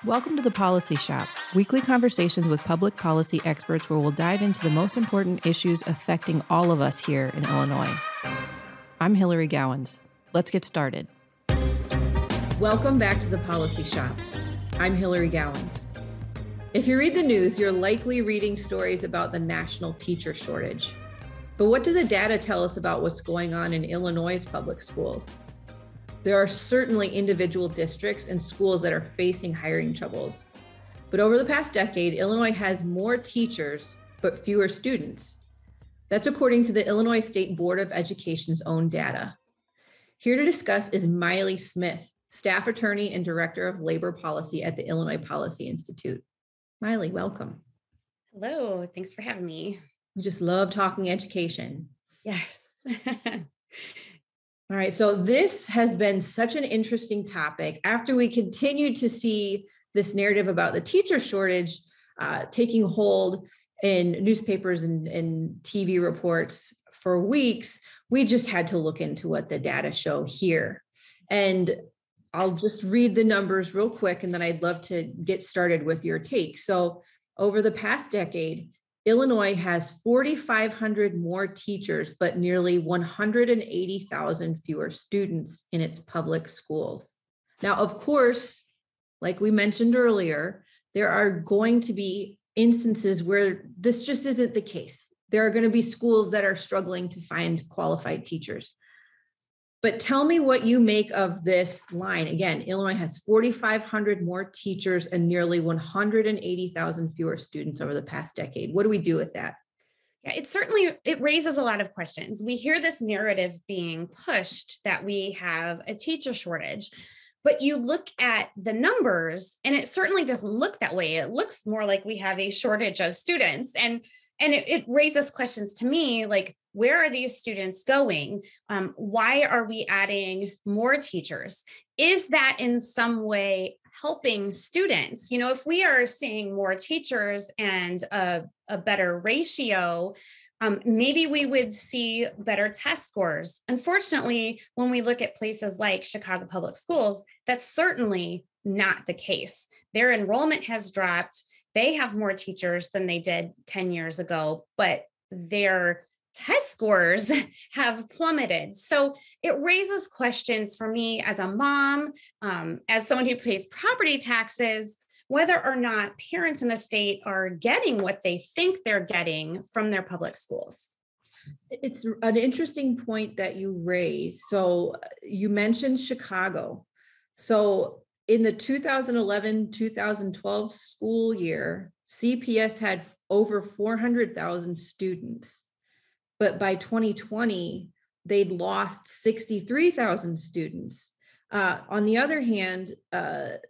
Welcome to the Policy Shop, weekly conversations with public policy experts where we'll dive into the most important issues affecting all of us here in Illinois. I'm Hillary Gowans. Let's get started. Welcome back to the Policy Shop. I'm Hillary Gowans. If you read the news, you're likely reading stories about the national teacher shortage. But what does the data tell us about what's going on in Illinois' public schools? There are certainly individual districts and schools that are facing hiring troubles. But over the past decade, Illinois has more teachers, but fewer students. That's according to the Illinois State Board of Education's own data. Here to discuss is Mailee Smith, staff attorney and director of labor policy at the Illinois Policy Institute. Mailee, welcome. Hello, thanks for having me. We just love talking education. Yes. All right, so this has been such an interesting topic. After we continued to see this narrative about the teacher shortage taking hold in newspapers and TV reports for weeks, we just had to look into what the data show here. And I'll just read the numbers real quick, and then I'd love to get started with your take. So over the past decade, Illinois has 4,500 more teachers, but nearly 180,000 fewer students in its public schools. Now, of course, like we mentioned earlier, there are going to be instances where this just isn't the case. There are going to be schools that are struggling to find qualified teachers. But tell me what you make of this line. Again, Illinois has 4,500 more teachers and nearly 180,000 fewer students over the past decade. What do we do with that? Yeah, it raises a lot of questions. We hear this narrative being pushed that we have a teacher shortage, but you look at the numbers and it certainly doesn't look that way. It looks more like we have a shortage of students. And it raises questions to me, like, where are these students going? Why are we adding more teachers? Is that in some way helping students? You know, if we are seeing more teachers and a better ratio, maybe we would see better test scores. Unfortunately, when we look at places like Chicago Public Schools, that's certainly not the case. Their enrollment has dropped. They have more teachers than they did 10 years ago, but their test scores have plummeted. So it raises questions for me as a mom, as someone who pays property taxes, whether or not parents in the state are getting what they think they're getting from their public schools. It's an interesting point that you raised. So you mentioned Chicago. So in the 2011-2012 school year, CPS had over 400,000 students. But by 2020, they'd lost 63,000 students. On the other hand,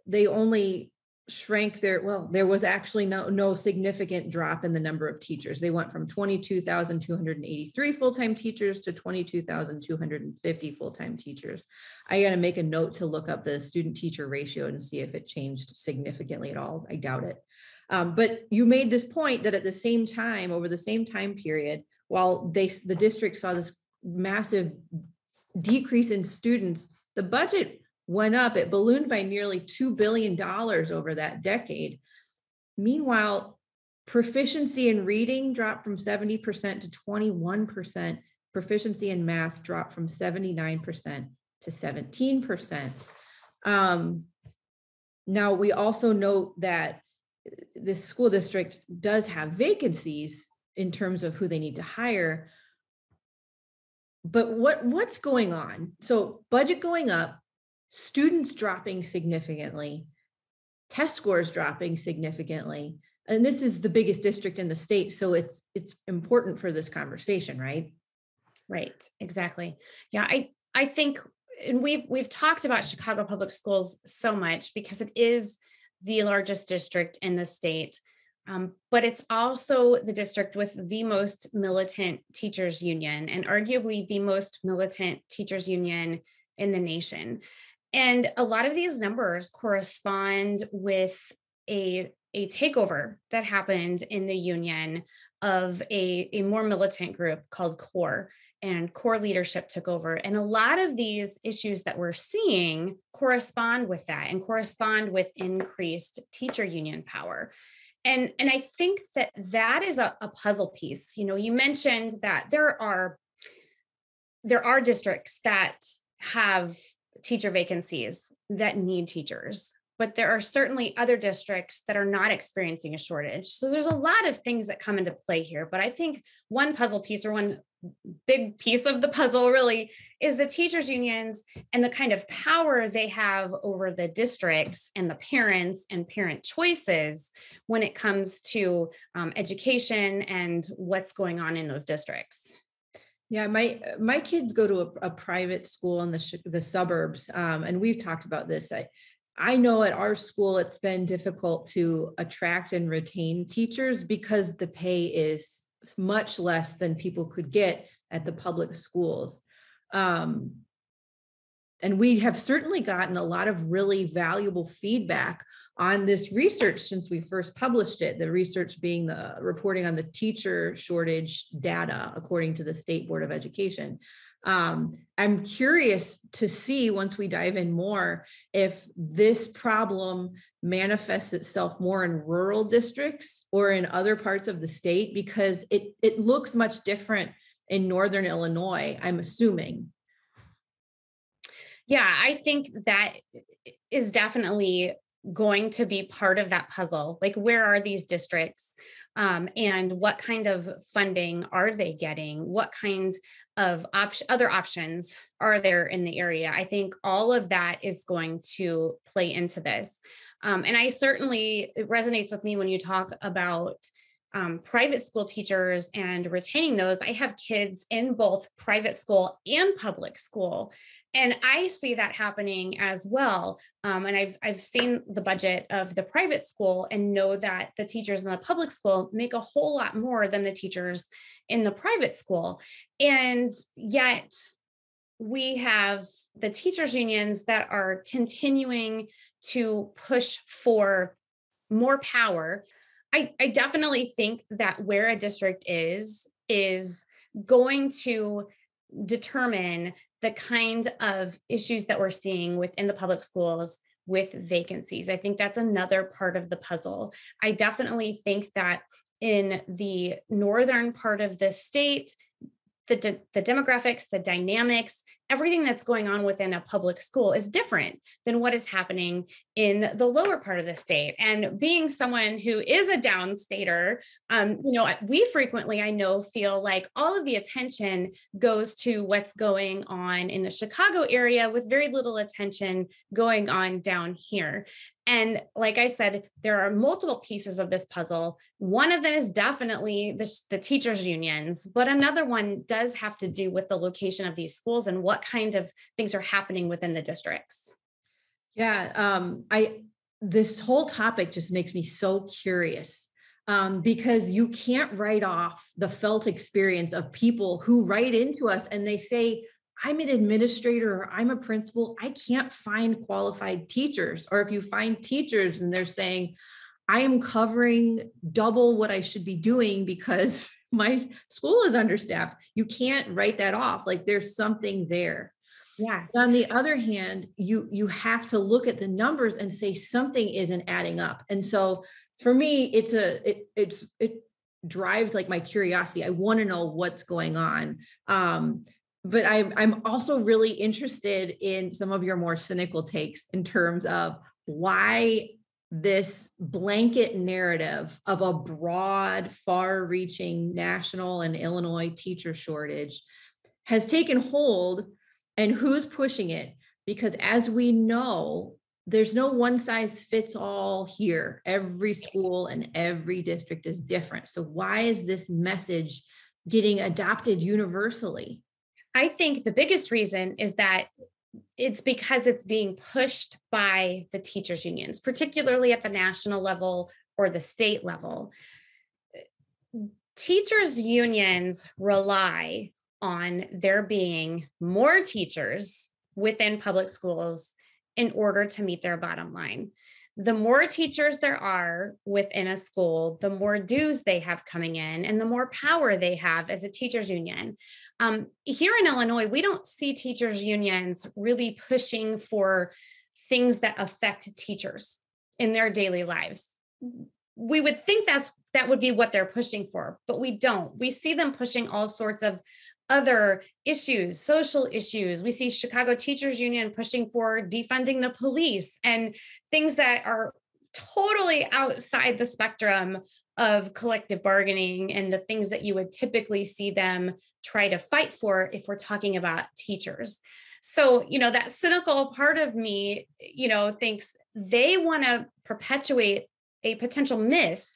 they only shrank there was actually no significant drop in the number of teachers. They went from 22,283 full-time teachers to 22,250 full-time teachers. I got to make a note to look up the student-teacher ratio and see if it changed significantly at all. I doubt it. But you made this point that at the same time, over the same time period, while the district saw this massive decrease in students, the budget went up. It ballooned by nearly $2 billion over that decade. Meanwhile, proficiency in reading dropped from 70% to 21%. Proficiency in math dropped from 79% to 17%. Now, we also note that this school district does have vacancies in terms of who they need to hire. But what's going on? So budget going up, students dropping significantly, test scores dropping significantly. And this is the biggest district in the state. So it's important for this conversation, right? Right, exactly. Yeah, I think, and we've talked about Chicago Public Schools so much because it is the largest district in the state. But it's also the district with the most militant teachers union and arguably the most militant teachers union in the nation. And a lot of these numbers correspond with a takeover that happened in the union of a more militant group called CORE, and CORE leadership took over. And a lot of these issues that we're seeing correspond with that and correspond with increased teacher union power. And I think that that is a puzzle piece. You mentioned that there are districts that have teacher vacancies that need teachers, but there are certainly other districts that are not experiencing a shortage. So there's a lot of things that come into play here. But I think one puzzle piece, or one big piece of the puzzle really, is the teachers unions and the kind of power they have over the districts and the parents and parent choices when it comes to education and what's going on in those districts. Yeah, my kids go to a private school in the suburbs, and we've talked about this. I know at our school it's been difficult to attract and retain teachers because the pay is much less than people could get at the public schools. And we have certainly gotten a lot of really valuable feedback on this research since we first published it, the research being the reporting on the teacher shortage data, according to the State Board of Education. I'm curious to see, once we dive in more, if this problem manifests itself more in rural districts or in other parts of the state, because it looks much different in Northern Illinois, I'm assuming. Yeah, I think that is definitely going to be part of that puzzle. Like, where are these districts? And what kind of funding are they getting? What kind of other options are there in the area? I think all of that is going to play into this. And it resonates with me when you talk about private school teachers and retaining those. I have kids in both private school and public school, and I see that happening as well. And I've seen the budget of the private school and know that the teachers in the public school make a whole lot more than the teachers in the private school. And yet we have the teachers unions that are continuing to push for more power. I definitely think that where a district is going to determine the kind of issues that we're seeing within the public schools with vacancies. I think that's another part of the puzzle. I definitely think that in the northern part of the state, the demographics, the dynamics, everything that's going on within a public school is different than what is happening in the lower part of the state. And being someone who is a downstater, we frequently, I know, feel like all of the attention goes to what's going on in the Chicago area with very little attention going on down here. And like I said, there are multiple pieces of this puzzle. One of them is definitely the teachers unions, but another one does have to do with the location of these schools and what kind of things are happening within the districts. Yeah, this whole topic just makes me so curious, because you can't write off the felt experience of people who write into us and they say, I'm an administrator or I'm a principal, I can't find qualified teachers. Or if you find teachers and they're saying, I am covering double what I should be doing because my school is understaffed. You can't write that off. Like, there's something there. Yeah. On the other hand, you have to look at the numbers and say something isn't adding up. And so for me, it drives like my curiosity. I want to know what's going on. But I'm also really interested in some of your more cynical takes in terms of why this blanket narrative of a broad, far-reaching national and Illinois teacher shortage has taken hold, and who's pushing it. Because as we know, there's no one size fits all here. Every school and every district is different. So why is this message getting adopted universally? I think the biggest reason is that it's because it's being pushed by the teachers unions, particularly at the national level or the state level. Teachers unions rely on there being more teachers within public schools in order to meet their bottom line. The more teachers there are within a school, the more dues they have coming in and the more power they have as a teachers union. Here in Illinois, we don't see teachers unions really pushing for things that affect teachers in their daily lives. We would think that would be what they're pushing for, but we don't. We see them pushing all sorts of other issues, social issues. We see Chicago Teachers Union pushing for defunding the police and things that are totally outside the spectrum of collective bargaining and the things that you would typically see them try to fight for if we're talking about teachers. So, that cynical part of me, thinks they want to perpetuate a potential myth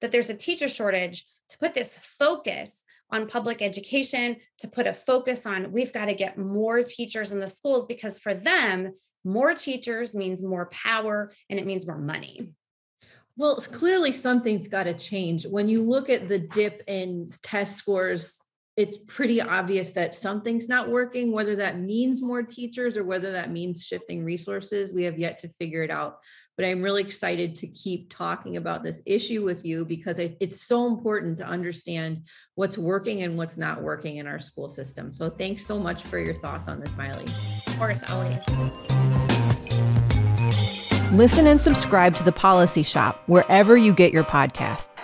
that there's a teacher shortage to put this focus on public education, to put a focus on we've got to get more teachers in the schools, because for them, more teachers means more power and it means more money. Well, clearly something's got to change. When you look at the dip in test scores, it's pretty obvious that something's not working, whether that means more teachers or whether that means shifting resources. We have yet to figure it out. But I'm really excited to keep talking about this issue with you because it's so important to understand what's working and what's not working in our school system. So thanks so much for your thoughts on this, Mailee. Of course, always. Listen and subscribe to The Policy Shop wherever you get your podcasts.